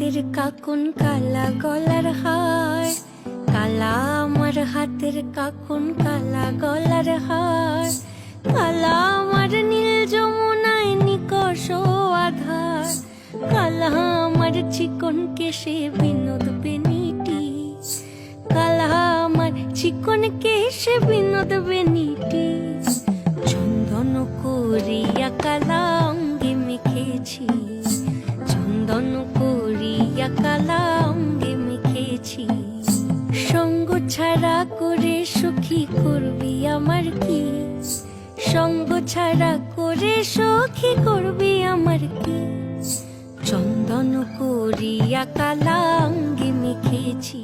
হাতের কাকুন কালা গলার হার, কালা আমার হাতের কাকুন কালা গলার হার, কালা আমার নীল যমুনায় নিকষ আধার, কালা আমার চিকন কেশে বিনোদ বেনিটি, কালা আমার চিকন কেশে বিনোদ বেনিটি, চন্দন করিয়া কালা অঙ্গে মেখেছি, চন্দন করিয়া কালা অঙ্গে মেখেছি, সঙ্গ ছাড়া করে সখী করবি আমার কি, সঙ্গ ছাড়া করে সখী করবি আমার কি, চন্দন করিয়া কালা অঙ্গে মেখেছি।